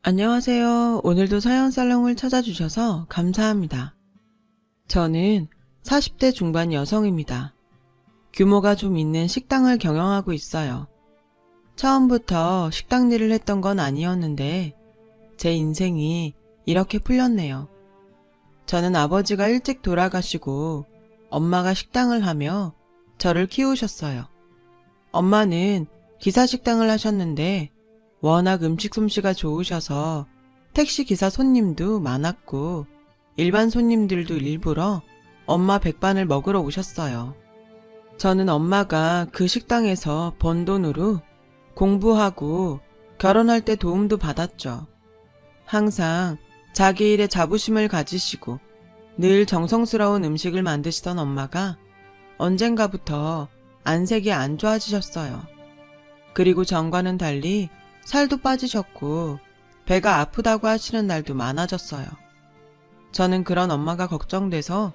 안녕하세요. 오늘도 사연살롱을 찾아주셔서 감사합니다. 저는 40대 중반 여성입니다. 규모가 좀 있는 식당을 경영하고 있어요. 처음부터 식당 일을 했던 건 아니었는데 제 인생이 이렇게 풀렸네요. 저는 아버지가 일찍 돌아가시고 엄마가 식당을 하며 저를 키우셨어요. 엄마는 기사식당을 하셨는데 워낙 음식 솜씨가 좋으셔서 택시 기사 손님도 많았고 일반 손님들도 일부러 엄마 백반을 먹으러 오셨어요. 저는 엄마가 그 식당에서 번 돈으로 공부하고 결혼할 때 도움도 받았죠. 항상 자기 일에 자부심을 가지시고 늘 정성스러운 음식을 만드시던 엄마가 언젠가부터 안색이 안 좋아지셨어요. 그리고 전과는 달리 살도 빠지셨고 배가 아프다고 하시는 날도 많아졌어요. 저는 그런 엄마가 걱정돼서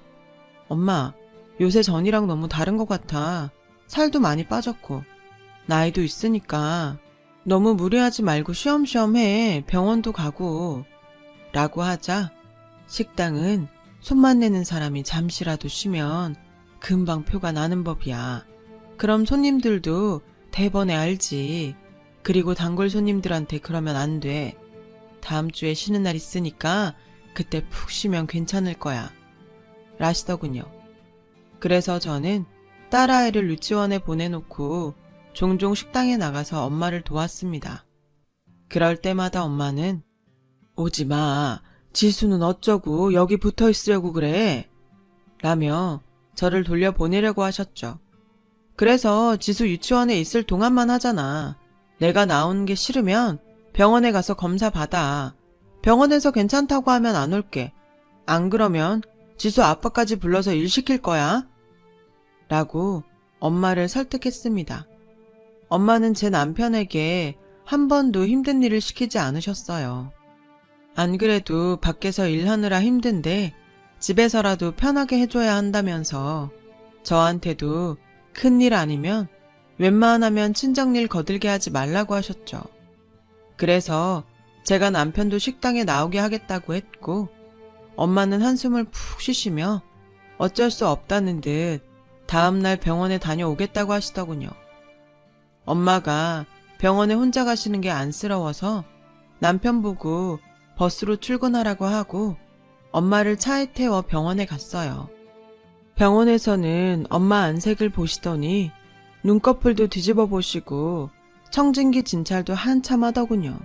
엄마, 요새 전이랑 너무 다른 것 같아. 살도 많이 빠졌고 나이도 있으니까 너무 무리하지 말고 쉬엄쉬엄 해. 병원도 가고 라고 하자 식당은 손만 내는 사람이 잠시라도 쉬면 금방 표가 나는 법이야. 그럼 손님들도 대번에 알지. 그리고 단골 손님들한테 그러면 안 돼. 다음 주에 쉬는 날 있으니까 그때 푹 쉬면 괜찮을 거야. 라시더군요. 그래서 저는 딸아이를 유치원에 보내놓고 종종 식당에 나가서 엄마를 도왔습니다. 그럴 때마다 엄마는 오지 마. 지수는 어쩌고 여기 붙어 있으려고 그래. 라며 저를 돌려보내려고 하셨죠. 그래서 지수 유치원에 있을 동안만 하잖아. 내가 나오는 게 싫으면 병원에 가서 검사 받아. 병원에서 괜찮다고 하면 안 올게. 안 그러면 지수 아빠까지 불러서 일 시킬 거야. 라고 엄마를 설득했습니다. 엄마는 제 남편에게 한 번도 힘든 일을 시키지 않으셨어요. 안 그래도 밖에서 일하느라 힘든데 집에서라도 편하게 해줘야 한다면서 저한테도 큰일 아니면 웬만하면 친정일 거들게 하지 말라고 하셨죠. 그래서 제가 남편도 식당에 나오게 하겠다고 했고 엄마는 한숨을 푹 쉬시며 어쩔 수 없다는 듯 다음날 병원에 다녀오겠다고 하시더군요. 엄마가 병원에 혼자 가시는 게 안쓰러워서 남편 보고 버스로 출근하라고 하고 엄마를 차에 태워 병원에 갔어요. 병원에서는 엄마 안색을 보시더니 눈꺼풀도 뒤집어 보시고 청진기 진찰도 한참 하더군요.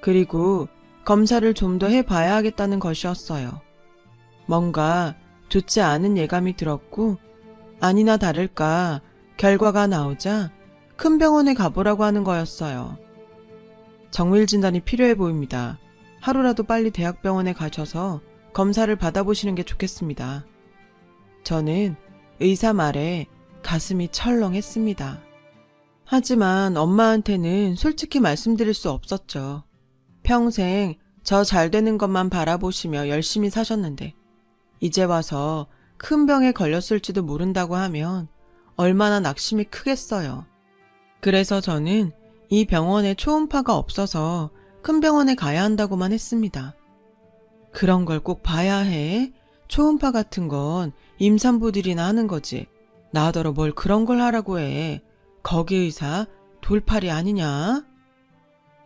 그리고 검사를 좀 더 해봐야 하겠다는 것이었어요. 뭔가 좋지 않은 예감이 들었고 아니나 다를까 결과가 나오자 큰 병원에 가보라고 하는 거였어요. 정밀 진단이 필요해 보입니다. 하루라도 빨리 대학병원에 가셔서 검사를 받아보시는 게 좋겠습니다. 저는 의사 말에 가슴이 철렁했습니다. 하지만 엄마한테는 솔직히 말씀드릴 수 없었죠. 평생 저 잘 되는 것만 바라보시며 열심히 사셨는데 이제 와서 큰 병에 걸렸을지도 모른다고 하면 얼마나 낙심이 크겠어요. 그래서 저는 이 병원에 초음파가 없어서 큰 병원에 가야 한다고만 했습니다. 그런 걸 꼭 봐야 해? 초음파 같은 건 임산부들이나 하는 거지. 나더러 뭘 그런 걸 하라고 해. 거기 의사 돌팔이 아니냐?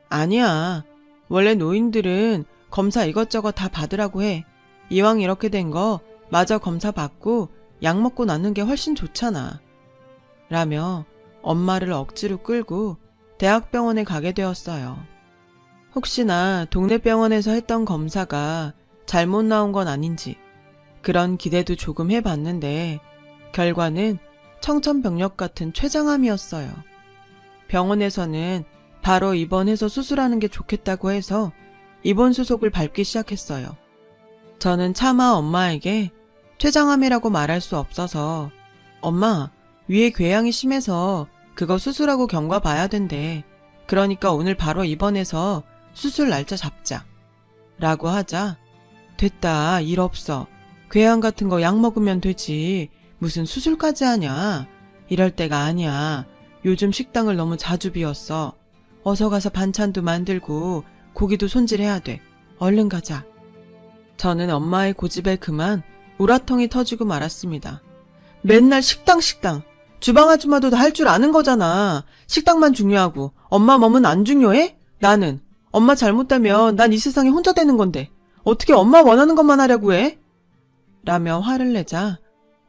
아니야. 원래 노인들은 검사 이것저것 다 받으라고 해. 이왕 이렇게 된 거 마저 검사 받고 약 먹고 낫는 게 훨씬 좋잖아. 라며 엄마를 억지로 끌고 대학병원에 가게 되었어요. 혹시나 동네 병원에서 했던 검사가 잘못 나온 건 아닌지 그런 기대도 조금 해봤는데 결과는 청천벽력 같은 췌장암이었어요. 병원에서는 바로 입원해서 수술하는 게 좋겠다고 해서 입원 수속을 밟기 시작했어요. 저는 차마 엄마에게 췌장암이라고 말할 수 없어서 엄마, 위에 궤양이 심해서 그거 수술하고 경과 봐야 된대. 그러니까 오늘 바로 입원해서 수술 날짜 잡자. 라고 하자 됐다, 일 없어. 궤양 같은 거 약 먹으면 되지. 무슨 수술까지 하냐. 이럴 때가 아니야. 요즘 식당을 너무 자주 비웠어. 어서 가서 반찬도 만들고 고기도 손질해야 돼. 얼른 가자. 저는 엄마의 고집에 그만 우라통이 터지고 말았습니다. 맨날 식당. 주방 아줌마도 다 할 줄 아는 거잖아. 식당만 중요하고 엄마 몸은 안 중요해? 나는 엄마 잘못되면 난 이 세상에 혼자 되는 건데 어떻게 엄마 원하는 것만 하려고 해? 라며 화를 내자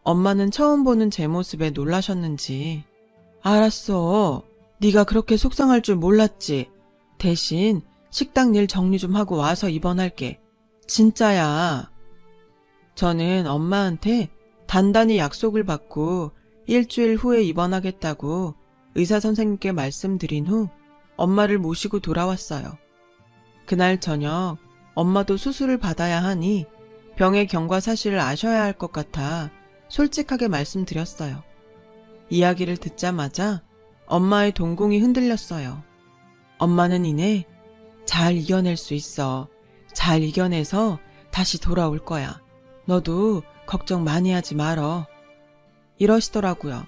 엄마는 처음 보는 제 모습에 놀라셨는지 알았어. 네가 그렇게 속상할 줄 몰랐지. 대신 식당 일 정리 좀 하고 와서 입원할게. 진짜야. 저는 엄마한테 단단히 약속을 받고 일주일 후에 입원하겠다고 의사 선생님께 말씀드린 후 엄마를 모시고 돌아왔어요. 그날 저녁 엄마도 수술을 받아야 하니 병의 경과 사실을 아셔야 할 것 같아 솔직하게 말씀드렸어요. 이야기를 듣자마자 엄마의 동공이 흔들렸어요. 엄마는 이내 잘 이겨낼 수 있어. 잘 이겨내서 다시 돌아올 거야. 너도 걱정 많이 하지 말어. 이러시더라고요.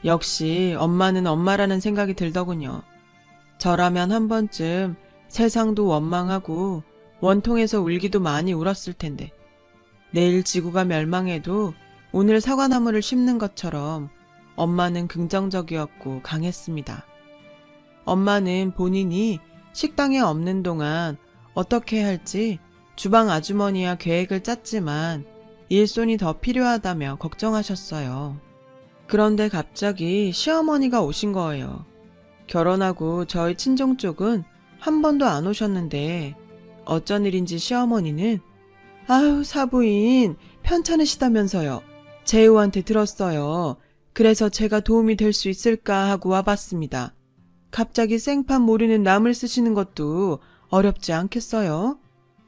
역시 엄마는 엄마라는 생각이 들더군요. 저라면 한 번쯤 세상도 원망하고 원통해서 울기도 많이 울었을 텐데 내일 지구가 멸망해도 오늘 사과나무를 심는 것처럼 엄마는 긍정적이었고 강했습니다. 엄마는 본인이 식당에 없는 동안 어떻게 해야 할지 주방 아주머니와 계획을 짰지만 일손이 더 필요하다며 걱정하셨어요. 그런데 갑자기 시어머니가 오신 거예요. 결혼하고 저희 친정 쪽은 한 번도 안 오셨는데 어쩐 일인지 시어머니는 아유 사부인 편찮으시다면서요. 재우한테 들었어요. 그래서 제가 도움이 될 수 있을까 하고 와봤습니다. 갑자기 생판 모르는 남을 쓰시는 것도 어렵지 않겠어요?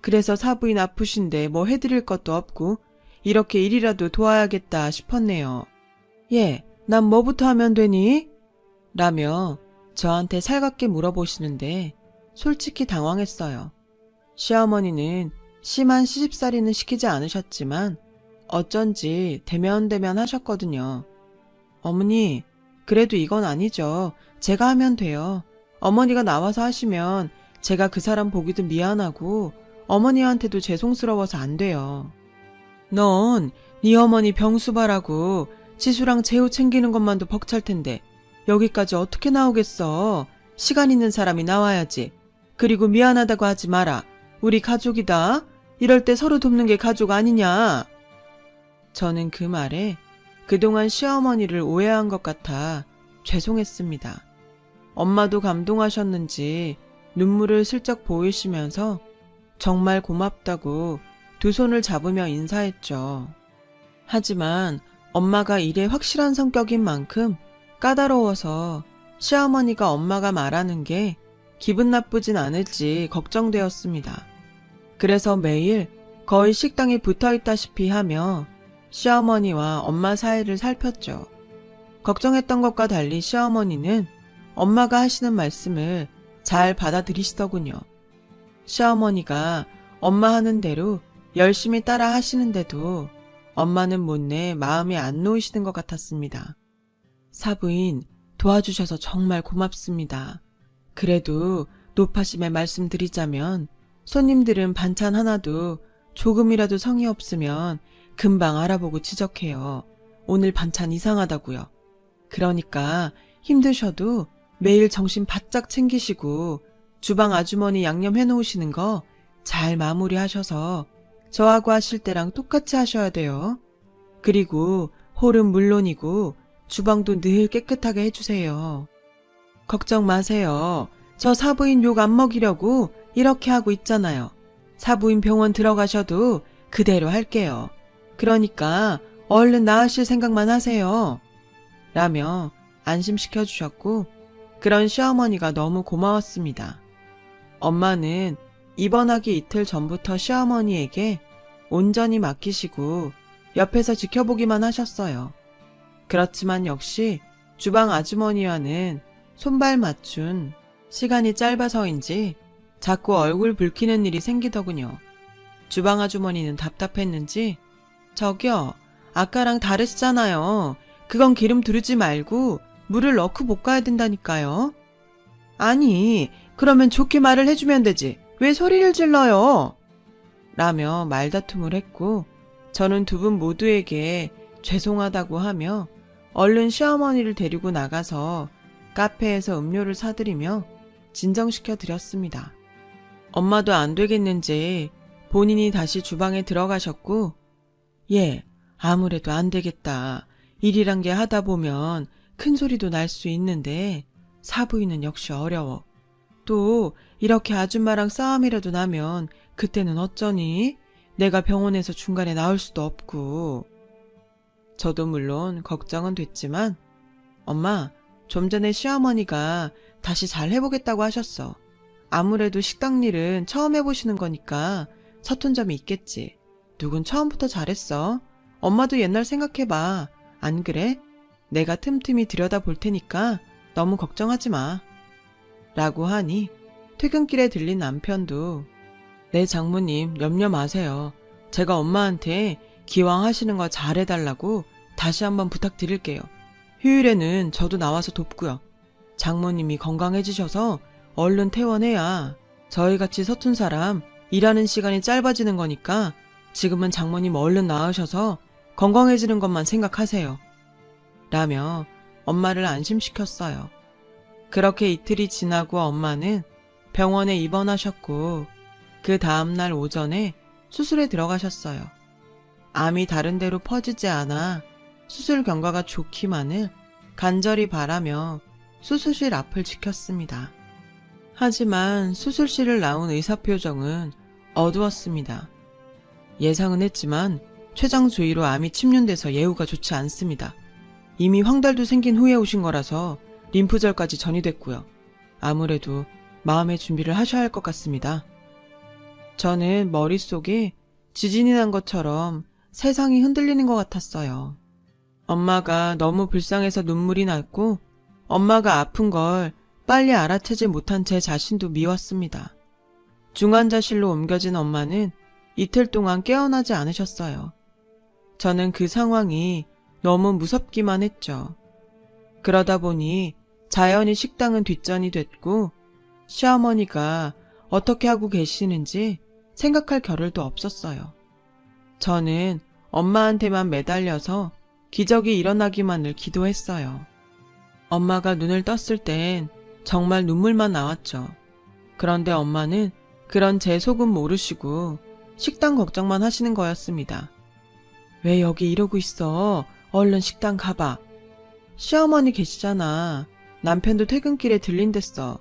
그래서 사부인 아프신데 뭐 해드릴 것도 없고 이렇게 일이라도 도와야겠다 싶었네요. 예, 난 뭐부터 하면 되니? 라며 저한테 살갑게 물어보시는데 솔직히 당황했어요. 시어머니는 심한 시집살이는 시키지 않으셨지만 어쩐지 대면대면 하셨거든요. 어머니, 그래도 이건 아니죠. 제가 하면 돼요. 어머니가 나와서 하시면 제가 그 사람 보기도 미안하고 어머니한테도 죄송스러워서 안 돼요. 넌 네 어머니 병수발하고 지수랑 재우 챙기는 것만도 벅찰 텐데 여기까지 어떻게 나오겠어. 시간 있는 사람이 나와야지. 그리고 미안하다고 하지 마라. 우리 가족이다. 이럴 때 서로 돕는 게 가족 아니냐. 저는 그 말에 그동안 시어머니를 오해한 것 같아 죄송했습니다. 엄마도 감동하셨는지 눈물을 슬쩍 보이시면서 정말 고맙다고 두 손을 잡으며 인사했죠. 하지만 엄마가 일에 확실한 성격인 만큼 까다로워서 시어머니가 엄마가 말하는 게 기분 나쁘진 않을지 걱정되었습니다. 그래서 매일 거의 식당에 붙어있다시피 하며 시어머니와 엄마 사이를 살폈죠. 걱정했던 것과 달리 시어머니는 엄마가 하시는 말씀을 잘 받아들이시더군요. 시어머니가 엄마 하는 대로 열심히 따라 하시는데도 엄마는 못내 마음이 안 놓이시는 것 같았습니다. 사부인 도와주셔서 정말 고맙습니다. 그래도 노파심에 말씀드리자면 손님들은 반찬 하나도 조금이라도 성의 없으면 금방 알아보고 지적해요. 오늘 반찬 이상하다고요. 그러니까 힘드셔도 매일 정신 바짝 챙기시고 주방 아주머니 양념 해놓으시는 거 잘 마무리하셔서 저하고 하실 때랑 똑같이 하셔야 돼요. 그리고 홀은 물론이고 주방도 늘 깨끗하게 해주세요. 걱정 마세요. 저 사부인 욕 안 먹이려고 이렇게 하고 있잖아요. 사부인 병원 들어가셔도 그대로 할게요. 그러니까 얼른 나으실 생각만 하세요. 라며 안심시켜 주셨고 그런 시어머니가 너무 고마웠습니다. 엄마는 입원하기 이틀 전부터 시어머니에게 온전히 맡기시고 옆에서 지켜보기만 하셨어요. 그렇지만 역시 주방 아주머니와는 손발 맞춘 시간이 짧아서인지 자꾸 얼굴 붉히는 일이 생기더군요. 주방 아주머니는 답답했는지 저기요, 아까랑 다르시잖아요. 그건 기름 두르지 말고 물을 넣고 볶아야 된다니까요. 아니, 그러면 좋게 말을 해주면 되지. 왜 소리를 질러요? 라며 말다툼을 했고 저는 두 분 모두에게 죄송하다고 하며 얼른 시어머니를 데리고 나가서 카페에서 음료를 사드리며 진정시켜 드렸습니다. 엄마도 안 되겠는지 본인이 다시 주방에 들어가셨고 예, 아무래도 안 되겠다. 일이란 게 하다 보면 큰 소리도 날 수 있는데 사부인은 역시 어려워. 또 이렇게 아줌마랑 싸움이라도 나면 그때는 어쩌니? 내가 병원에서 중간에 나올 수도 없고. 저도 물론 걱정은 됐지만 엄마, 좀 전에 시어머니가 다시 잘 해보겠다고 하셨어. 아무래도 식당 일은 처음 해보시는 거니까 서툰 점이 있겠지. 누군 처음부터 잘했어. 엄마도 옛날 생각해봐. 안 그래? 내가 틈틈이 들여다볼 테니까 너무 걱정하지 마. 라고 하니 퇴근길에 들린 남편도 네 장모님 염려 마세요. 제가 엄마한테 기왕 하시는 거 잘해달라고 다시 한번 부탁드릴게요. 휴일에는 저도 나와서 돕고요. 장모님이 건강해지셔서 얼른 퇴원해야 저희같이 서툰 사람 일하는 시간이 짧아지는 거니까 지금은 장모님 얼른 나으셔서 건강해지는 것만 생각하세요. 라며 엄마를 안심시켰어요. 그렇게 이틀이 지나고 엄마는 병원에 입원하셨고 그 다음날 오전에 수술에 들어가셨어요. 암이 다른 데로 퍼지지 않아 수술 경과가 좋기만을 간절히 바라며 수술실 앞을 지켰습니다. 하지만 수술실을 나온 의사 표정은 어두웠습니다. 예상은 했지만 췌장 주위로 암이 침륜돼서 예후가 좋지 않습니다. 이미 황달도 생긴 후에 오신 거라서 림프절까지 전이됐고요. 아무래도 마음의 준비를 하셔야 할 것 같습니다. 저는 머릿속에 지진이 난 것처럼 세상이 흔들리는 것 같았어요. 엄마가 너무 불쌍해서 눈물이 났고 엄마가 아픈 걸 빨리 알아채지 못한 제 자신도 미웠습니다. 중환자실로 옮겨진 엄마는 이틀 동안 깨어나지 않으셨어요. 저는 그 상황이 너무 무섭기만 했죠. 그러다 보니 자연히 식당은 뒷전이 됐고 시어머니가 어떻게 하고 계시는지 생각할 겨를도 없었어요. 저는 엄마한테만 매달려서 기적이 일어나기만을 기도했어요. 엄마가 눈을 떴을 땐 정말 눈물만 나왔죠. 그런데 엄마는 그런 제 속은 모르시고 식당 걱정만 하시는 거였습니다. 왜 여기 이러고 있어? 얼른 식당 가봐. 시어머니 계시잖아. 남편도 퇴근길에 들린댔어.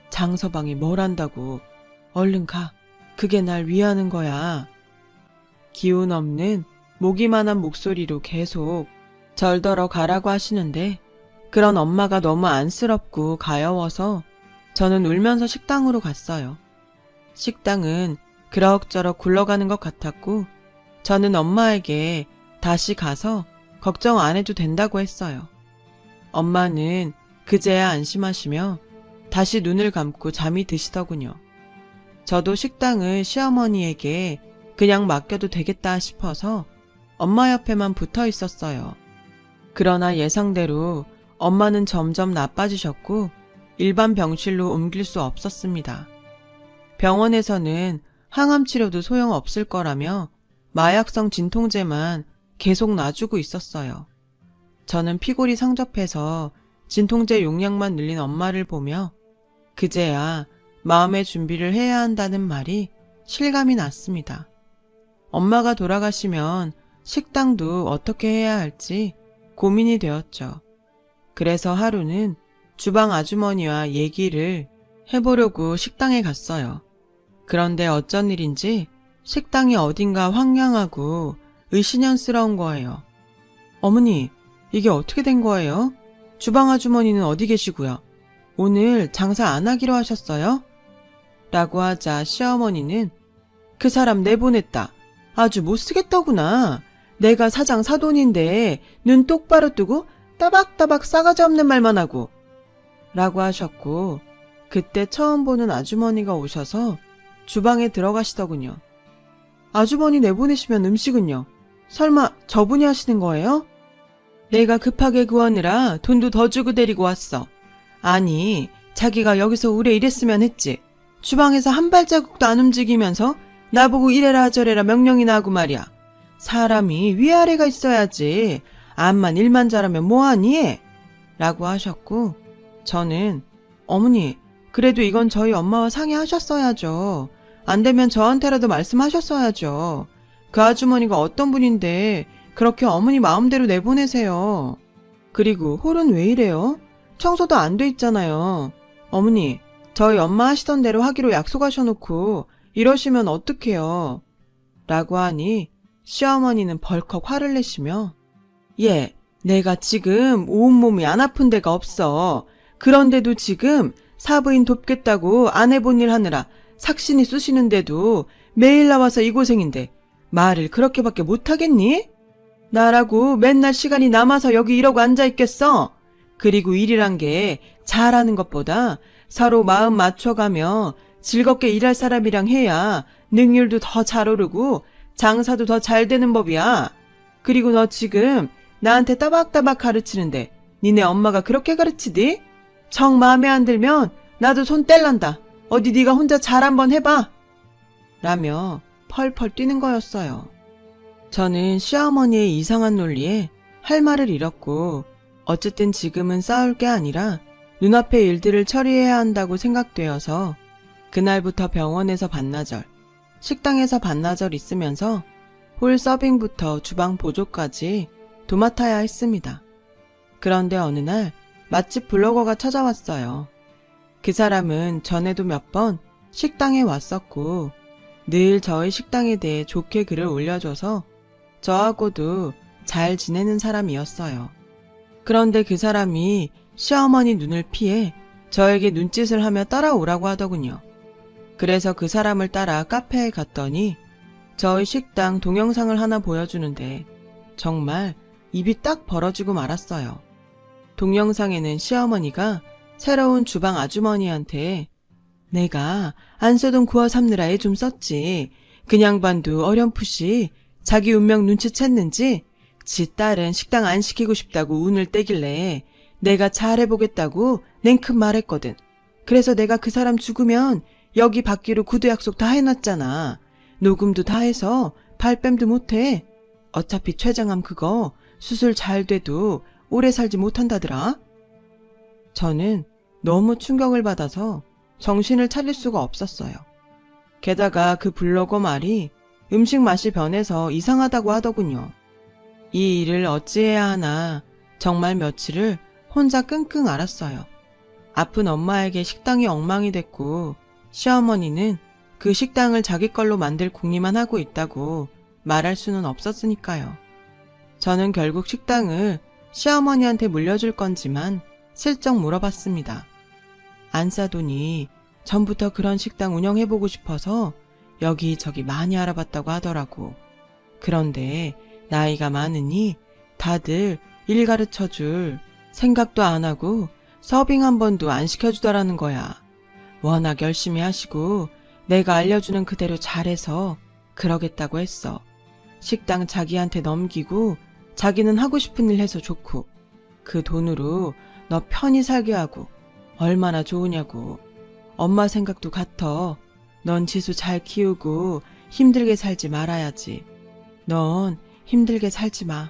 장서방이 뭘 한다고. 얼른 가. 그게 날 위하는 거야. 기운 없는 모기만한 목소리로 계속 절더러 가라고 하시는데 그런 엄마가 너무 안쓰럽고 가여워서 저는 울면서 식당으로 갔어요. 식당은 그럭저럭 굴러가는 것 같았고 저는 엄마에게 다시 가서 걱정 안 해도 된다고 했어요. 엄마는 그제야 안심하시며 다시 눈을 감고 잠이 드시더군요. 저도 식당을 시어머니에게 그냥 맡겨도 되겠다 싶어서 엄마 옆에만 붙어 있었어요. 그러나 예상대로 엄마는 점점 나빠지셨고 일반 병실로 옮길 수 없었습니다. 병원에서는 항암 치료도 소용없을 거라며 마약성 진통제만 계속 놔주고 있었어요. 저는 피골이 상접해서 진통제 용량만 늘린 엄마를 보며 그제야 마음의 준비를 해야 한다는 말이 실감이 났습니다. 엄마가 돌아가시면 식당도 어떻게 해야 할지 고민이 되었죠. 그래서 하루는 주방 아주머니와 얘기를 해보려고 식당에 갔어요. 그런데 어쩐 일인지 식당이 어딘가 황량하고 의심스러운 거예요. 어머니, 이게 어떻게 된 거예요? 주방 아주머니는 어디 계시고요? 오늘 장사 안 하기로 하셨어요? 라고 하자 시어머니는 그 사람 내보냈다. 아주 못쓰겠더구나. 내가 사장 사돈인데 눈 똑바로 뜨고 따박따박 싸가지 없는 말만 하고 라고 하셨고 그때 처음 보는 아주머니가 오셔서 주방에 들어가시더군요. 아주머니 내보내시면 음식은요? 설마 저분이 하시는 거예요? 내가 급하게 구하느라 돈도 더 주고 데리고 왔어. 아니, 자기가 여기서 오래 일했으면 했지. 주방에서 한 발자국도 안 움직이면서 나보고 이래라 저래라 명령이나 하고 말이야. 사람이 위아래가 있어야지. 암만 일만 잘하면 뭐하니? 라고 하셨고, 저는 어머니, 그래도 이건 저희 엄마와 상의하셨어야죠. 안 되면 저한테라도 말씀하셨어야죠. 그 아주머니가 어떤 분인데 그렇게 어머니 마음대로 내보내세요. 그리고 홀은 왜 이래요? 청소도 안 돼 있잖아요. 어머니, 저희 엄마 하시던 대로 하기로 약속하셔놓고 이러시면 어떡해요? 라고 하니 시어머니는 벌컥 화를 내시며, 예, 내가 지금 온몸이 안 아픈 데가 없어. 그런데도 지금 사부인 돕겠다고 안 해본 일 하느라 삭신이 쑤시는데도 매일 나와서 이 고생인데 말을 그렇게밖에 못하겠니? 나라고 맨날 시간이 남아서 여기 이러고 앉아있겠어? 그리고 일이란 게 잘하는 것보다 서로 마음 맞춰가며 즐겁게 일할 사람이랑 해야 능률도 더 잘 오르고 장사도 더 잘 되는 법이야. 그리고 너 지금 나한테 따박따박 가르치는데 니네 엄마가 그렇게 가르치디? 정 마음에 안 들면 나도 손 뗄란다. 어디 네가 혼자 잘 한번 해봐. 라며 펄펄 뛰는 거였어요. 저는 시어머니의 이상한 논리에 할 말을 잃었고, 어쨌든 지금은 싸울 게 아니라 눈앞의 일들을 처리해야 한다고 생각되어서 그날부터 병원에서 반나절, 식당에서 반나절 있으면서 홀 서빙부터 주방 보조까지 도맡아야 했습니다. 그런데 어느 날 맛집 블로거가 찾아왔어요. 그 사람은 전에도 몇 번 식당에 왔었고 늘 저희 식당에 대해 좋게 글을 올려줘서 저하고도 잘 지내는 사람이었어요. 그런데 그 사람이 시어머니 눈을 피해 저에게 눈짓을 하며 따라오라고 하더군요. 그래서 그 사람을 따라 카페에 갔더니 저희 식당 동영상을 하나 보여주는데 정말 입이 딱 벌어지고 말았어요. 동영상에는 시어머니가 새로운 주방 아주머니한테 내가 안 쓰던 구워 삶느라 애 좀 썼지. 그냥 반도 어렴풋이 자기 운명 눈치챘는지 지 딸은 식당 안 시키고 싶다고 운을 떼길래 내가 잘해보겠다고 냉큼 말했거든. 그래서 내가 그 사람 죽으면 여기 받기로 구두 약속 다 해놨잖아. 녹음도 다 해서 발뺌도 못해. 어차피 췌장암 그거 수술 잘 돼도 오래 살지 못한다더라. 저는 너무 충격을 받아서 정신을 차릴 수가 없었어요. 게다가 그 블로거 말이 음식 맛이 변해서 이상하다고 하더군요. 이 일을 어찌해야 하나 정말 며칠을 혼자 끙끙 앓았어요. 아픈 엄마에게 식당이 엉망이 됐고 시어머니는 그 식당을 자기 걸로 만들 궁리만 하고 있다고 말할 수는 없었으니까요. 저는 결국 식당을 시어머니한테 물려줄 건지만 슬쩍 물어봤습니다. 안 싸더니 전부터 그런 식당 운영해보고 싶어서 여기저기 많이 알아봤다고 하더라고. 그런데 나이가 많으니 다들 일 가르쳐줄 생각도 안 하고 서빙 한 번도 안 시켜주더라는 거야. 워낙 열심히 하시고 내가 알려주는 그대로 잘해서 그러겠다고 했어. 식당 자기한테 넘기고 자기는 하고 싶은 일 해서 좋고 그 돈으로 너 편히 살게 하고 얼마나 좋으냐고. 엄마 생각도 같아. 넌 지수 잘 키우고 힘들게 살지 말아야지. 넌 힘들게 살지 마.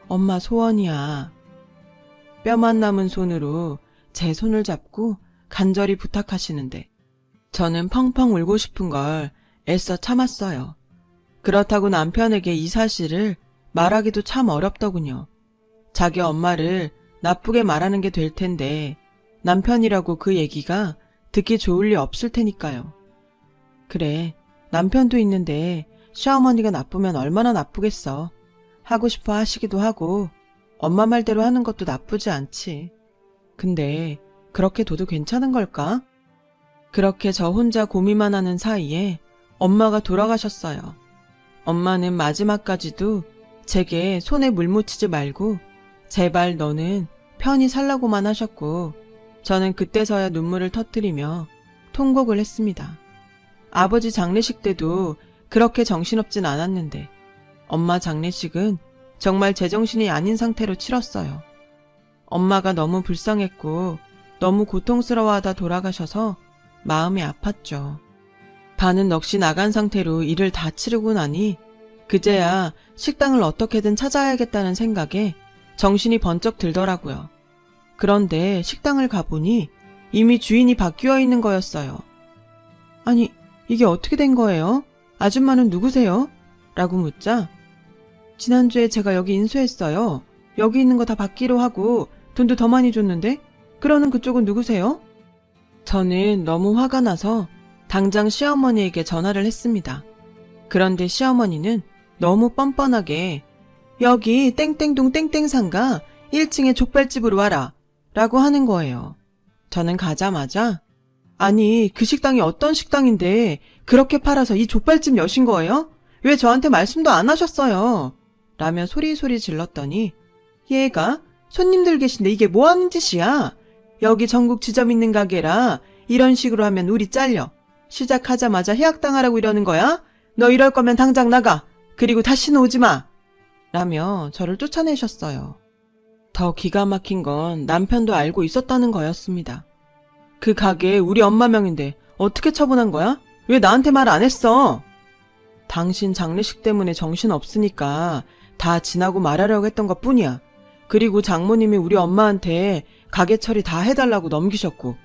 엄마 소원이야. 뼈만 남은 손으로 제 손을 잡고 간절히 부탁하시는데 저는 펑펑 울고 싶은 걸 애써 참았어요. 그렇다고 남편에게 이 사실을 말하기도 참 어렵더군요. 자기 엄마를 나쁘게 말하는 게 될 텐데 남편이라고 그 얘기가 듣기 좋을 리 없을 테니까요. 그래, 남편도 있는데 시어머니가 나쁘면 얼마나 나쁘겠어. 하고 싶어 하시기도 하고 엄마 말대로 하는 것도 나쁘지 않지. 근데 그렇게 둬도 괜찮은 걸까? 그렇게 저 혼자 고민만 하는 사이에 엄마가 돌아가셨어요. 엄마는 마지막까지도 제게 손에 물 묻히지 말고 제발 너는 편히 살라고만 하셨고 저는 그때서야 눈물을 터뜨리며 통곡을 했습니다. 아버지 장례식 때도 그렇게 정신없진 않았는데 엄마 장례식은 정말 제정신이 아닌 상태로 치렀어요. 엄마가 너무 불쌍했고 너무 고통스러워하다 돌아가셔서 마음이 아팠죠. 반은 넋이 나간 상태로 일을 다 치르고 나니 그제야 식당을 어떻게든 찾아야겠다는 생각에 정신이 번쩍 들더라고요. 그런데 식당을 가보니 이미 주인이 바뀌어 있는 거였어요. 아니, 이게 어떻게 된 거예요? 아줌마는 누구세요? 라고 묻자 지난주에 제가 여기 인수했어요. 여기 있는 거 다 받기로 하고 돈도 더 많이 줬는데 그러는 그쪽은 누구세요? 저는 너무 화가 나서 당장 시어머니에게 전화를 했습니다. 그런데 시어머니는 너무 뻔뻔하게 여기 땡땡동 땡땡상가 1층에 족발집으로 와라 라고 하는 거예요. 저는 가자마자 아니 그 식당이 어떤 식당인데 그렇게 팔아서 이 족발집 여신 거예요? 왜 저한테 말씀도 안 하셨어요? 라며 소리소리 질렀더니 얘가 손님들 계신데 이게 뭐 하는 짓이야? 여기 전국 지점 있는 가게라 이런 식으로 하면 우리 잘려. 시작하자마자 해약당하라고 이러는 거야? 너 이럴 거면 당장 나가. 그리고 다시는 오지 마. 라며 저를 쫓아내셨어요. 더 기가 막힌 건 남편도 알고 있었다는 거였습니다. 그 가게 우리 엄마 명인데 어떻게 처분한 거야? 왜 나한테 말 안 했어? 당신 장례식 때문에 정신 없으니까 다 지나고 말하려고 했던 것 뿐이야. 그리고 장모님이 우리 엄마한테 가게 처리 다 해달라고 넘기셨고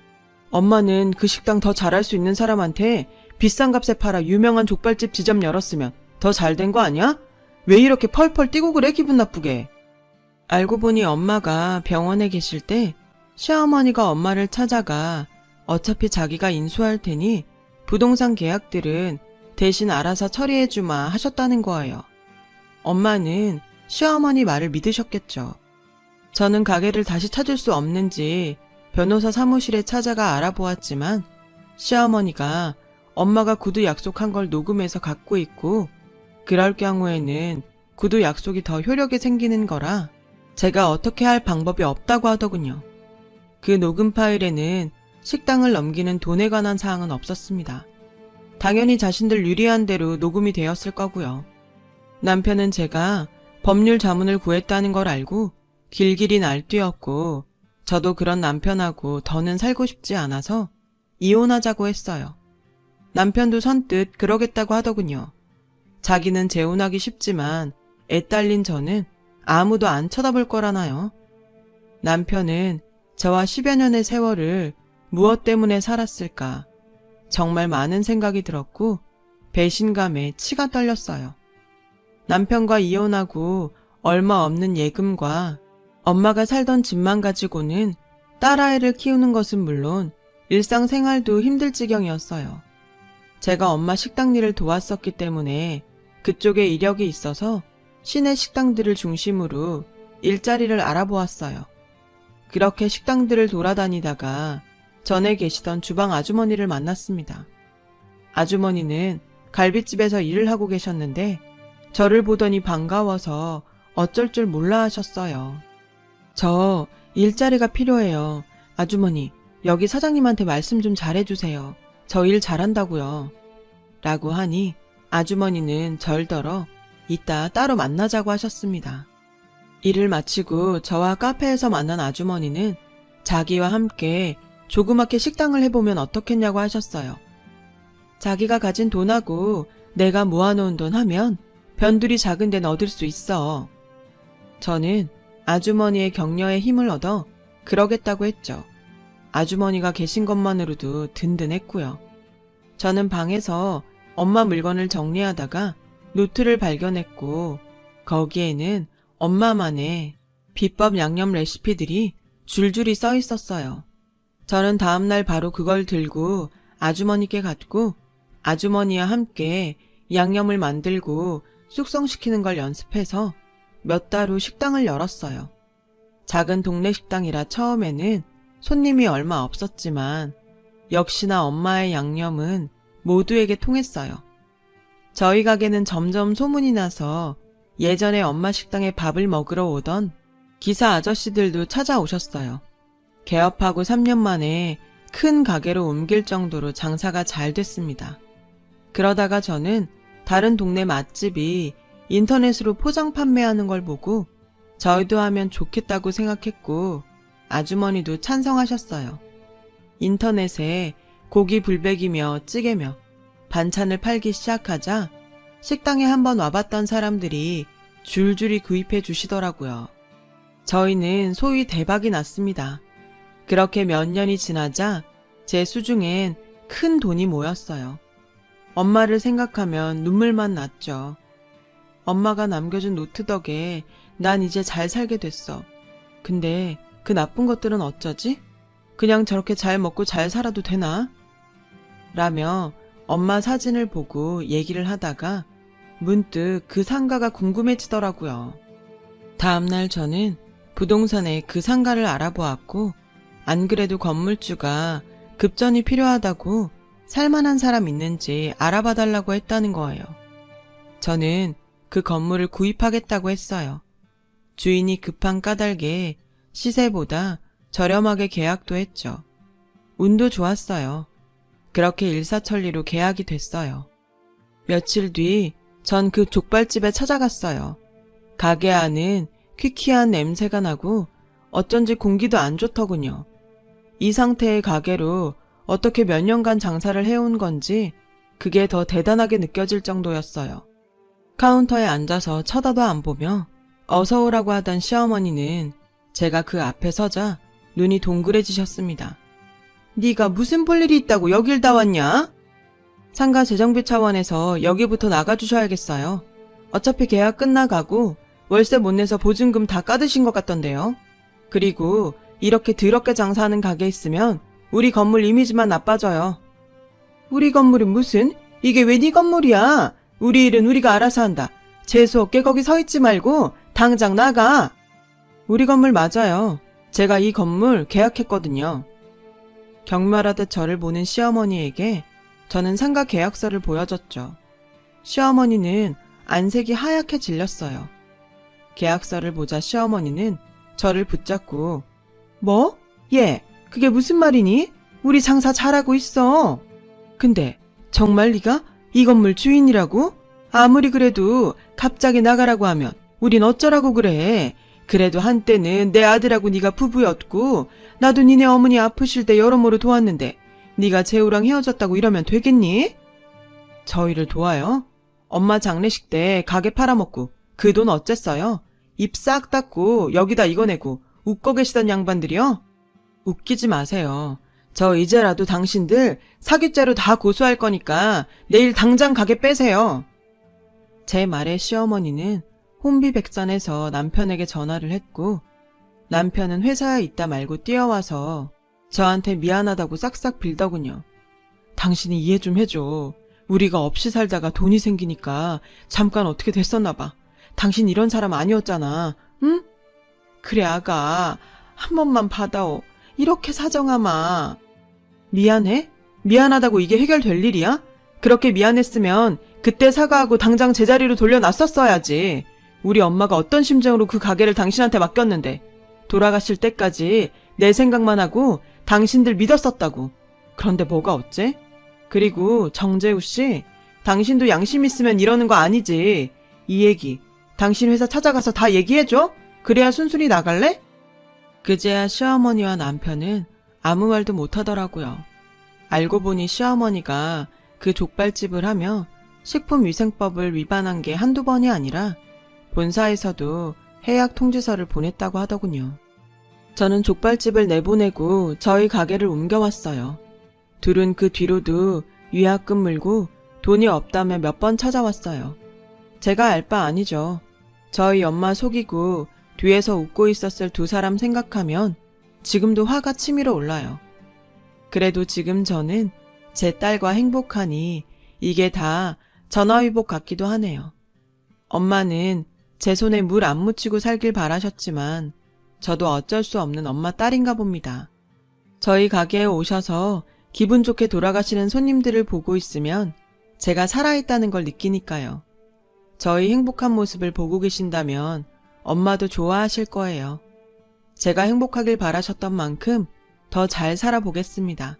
엄마는 그 식당 더 잘할 수 있는 사람한테 비싼 값에 팔아 유명한 족발집 지점 열었으면 더 잘 된 거 아니야? 왜 이렇게 펄펄 뛰고 그래 기분 나쁘게. 알고 보니 엄마가 병원에 계실 때 시어머니가 엄마를 찾아가 어차피 자기가 인수할 테니 부동산 계약들은 대신 알아서 처리해주마 하셨다는 거예요. 엄마는 시어머니 말을 믿으셨겠죠. 저는 가게를 다시 찾을 수 없는지 변호사 사무실에 찾아가 알아보았지만 시어머니가 엄마가 구두 약속한 걸 녹음해서 갖고 있고 그럴 경우에는 구두 약속이 더 효력이 생기는 거라 제가 어떻게 할 방법이 없다고 하더군요. 그 녹음 파일에는 식당을 넘기는 돈에 관한 사항은 없었습니다. 당연히 자신들 유리한 대로 녹음이 되었을 거고요. 남편은 제가 법률 자문을 구했다는 걸 알고 길길이 날뛰었고 저도 그런 남편하고 더는 살고 싶지 않아서 이혼하자고 했어요. 남편도 선뜻 그러겠다고 하더군요. 자기는 재혼하기 쉽지만 애 딸린 저는 아무도 안 쳐다볼 거라나요. 남편은 저와 10여 년의 세월을 무엇 때문에 살았을까 정말 많은 생각이 들었고 배신감에 치가 떨렸어요. 남편과 이혼하고 얼마 없는 예금과 엄마가 살던 집만 가지고는 딸아이를 키우는 것은 물론 일상생활도 힘들 지경이었어요. 제가 엄마 식당 일을 도왔었기 때문에 그쪽에 이력이 있어서 시내 식당들을 중심으로 일자리를 알아보았어요. 그렇게 식당들을 돌아다니다가 전에 계시던 주방 아주머니를 만났습니다. 아주머니는 갈비집에서 일을 하고 계셨는데 저를 보더니 반가워서 어쩔 줄 몰라 하셨어요. 저 일자리가 필요해요. 아주머니, 여기 사장님한테 말씀 좀 잘해주세요. 저 일 잘한다고요. 라고 하니 아주머니는 절더러 이따 따로 만나자고 하셨습니다. 일을 마치고 저와 카페에서 만난 아주머니는 자기와 함께 조그맣게 식당을 해보면 어떻겠냐고 하셨어요. 자기가 가진 돈하고 내가 모아놓은 돈 하면 변두리 작은 데는 얻을 수 있어. 저는 아주머니의 격려에 힘을 얻어 그러겠다고 했죠. 아주머니가 계신 것만으로도 든든했고요. 저는 방에서 엄마 물건을 정리하다가 노트를 발견했고 거기에는 엄마만의 비법 양념 레시피들이 줄줄이 써 있었어요. 저는 다음날 바로 그걸 들고 아주머니께 갔고 아주머니와 함께 양념을 만들고 숙성시키는 걸 연습해서 몇 달 후 식당을 열었어요. 작은 동네 식당이라 처음에는 손님이 얼마 없었지만 역시나 엄마의 양념은 모두에게 통했어요. 저희 가게는 점점 소문이 나서 예전에 엄마 식당에 밥을 먹으러 오던 기사 아저씨들도 찾아오셨어요. 개업하고 3년 만에 큰 가게로 옮길 정도로 장사가 잘 됐습니다. 그러다가 저는 다른 동네 맛집이 인터넷으로 포장 판매하는 걸 보고 저희도 하면 좋겠다고 생각했고 아주머니도 찬성하셨어요. 인터넷에 고기 불백이며 찌개며 반찬을 팔기 시작하자 식당에 한번 와봤던 사람들이 줄줄이 구입해 주시더라고요. 저희는 소위 대박이 났습니다. 그렇게 몇 년이 지나자 제 수중엔 큰 돈이 모였어요. 엄마를 생각하면 눈물만 났죠. 엄마가 남겨준 노트 덕에 난 이제 잘 살게 됐어. 근데 그 나쁜 것들은 어쩌지? 그냥 저렇게 잘 먹고 잘 살아도 되나? 라며 엄마 사진을 보고 얘기를 하다가 문득 그 상가가 궁금해지더라고요. 다음날 저는 부동산에 그 상가를 알아보았고 안 그래도 건물주가 급전이 필요하다고 살만한 사람 있는지 알아봐달라고 했다는 거예요. 저는 그 건물을 구입하겠다고 했어요. 주인이 급한 까닭에 시세보다 저렴하게 계약도 했죠. 운도 좋았어요. 그렇게 일사천리로 계약이 됐어요. 며칠 뒤 전 그 족발집에 찾아갔어요. 가게 안은 퀴퀴한 냄새가 나고 어쩐지 공기도 안 좋더군요. 이 상태의 가게로 어떻게 몇 년간 장사를 해온 건지 그게 더 대단하게 느껴질 정도였어요. 카운터에 앉아서 쳐다도 안 보며 어서 오라고 하던 시어머니는 제가 그 앞에 서자 눈이 동그래지셨습니다. 네가 무슨 볼 일이 있다고 여길 다 왔냐? 상가 재정비 차원에서 여기부터 나가주셔야겠어요. 어차피 계약 끝나가고 월세 못 내서 보증금 다 까드신 것 같던데요. 그리고 이렇게 더럽게 장사하는 가게 있으면 우리 건물 이미지만 나빠져요. 우리 건물이 무슨? 이게 왜 네 건물이야? 우리 일은 우리가 알아서 한다. 재수없게 거기 서 있지 말고 당장 나가. 우리 건물 맞아요. 제가 이 건물 계약했거든요. 경멸하듯 저를 보는 시어머니에게 저는 상가 계약서를 보여줬죠. 시어머니는 안색이 하얗게 질렸어요. 계약서를 보자 시어머니는 저를 붙잡고 뭐? 얘, 그게 무슨 말이니? 우리 장사 잘하고 있어. 근데 정말 네가 이 건물 주인이라고? 아무리 그래도 갑자기 나가라고 하면 우린 어쩌라고 그래. 그래도 한때는 내 아들하고 네가 부부였고 나도 니네 어머니 아프실 때 여러모로 도왔는데 네가 재우랑 헤어졌다고 이러면 되겠니? 저희를 도와요? 엄마 장례식 때 가게 팔아먹고 그 돈 어쨌어요? 입 싹 닫고 여기다 이거 내고 웃고 계시던 양반들이요? 웃기지 마세요. 저 이제라도 당신들 사기죄로 다 고소할 거니까 내일 당장 가게 빼세요. 제 말에 시어머니는 혼비백산해서 남편에게 전화를 했고 남편은 회사에 있다 말고 뛰어와서 저한테 미안하다고 싹싹 빌더군요. 당신이 이해 좀 해줘. 우리가 없이 살다가 돈이 생기니까 잠깐 어떻게 됐었나 봐. 당신 이런 사람 아니었잖아. 응? 그래 아가. 한 번만 받아오. 이렇게 사정하마. 미안해? 미안하다고 이게 해결될 일이야? 그렇게 미안했으면 그때 사과하고 당장 제자리로 돌려놨었어야지. 우리 엄마가 어떤 심정으로 그 가게를 당신한테 맡겼는데 돌아가실 때까지 내 생각만 하고 당신들 믿었었다고. 그런데 뭐가 어째? 그리고 정재우 씨, 당신도 양심 있으면 이러는 거 아니지. 이 얘기 당신 회사 찾아가서 다 얘기해줘? 그래야 순순히 나갈래? 그제야 시어머니와 남편은 아무 말도 못하더라고요. 알고 보니 시어머니가 그 족발집을 하며 식품위생법을 위반한 게 한두 번이 아니라 본사에서도 해약 통지서를 보냈다고 하더군요. 저는 족발집을 내보내고 저희 가게를 옮겨왔어요. 둘은 그 뒤로도 위약금 물고 돈이 없다며 몇 번 찾아왔어요. 제가 알 바 아니죠. 저희 엄마 속이고 뒤에서 웃고 있었을 두 사람 생각하면 지금도 화가 치밀어 올라요. 그래도 지금 저는 제 딸과 행복하니 이게 다 전화위복 같기도 하네요. 엄마는 제 손에 물 안 묻히고 살길 바라셨지만 저도 어쩔 수 없는 엄마 딸인가 봅니다. 저희 가게에 오셔서 기분 좋게 돌아가시는 손님들을 보고 있으면 제가 살아있다는 걸 느끼니까요. 저희 행복한 모습을 보고 계신다면 엄마도 좋아하실 거예요. 제가 행복하길 바라셨던 만큼 더 잘 살아보겠습니다.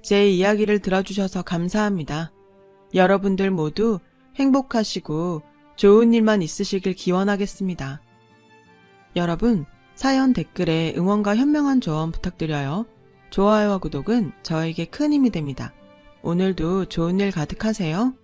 제 이야기를 들어주셔서 감사합니다. 여러분들 모두 행복하시고 좋은 일만 있으시길 기원하겠습니다. 여러분, 사연 댓글에 응원과 현명한 조언 부탁드려요. 좋아요와 구독은 저에게 큰 힘이 됩니다. 오늘도 좋은 일 가득하세요.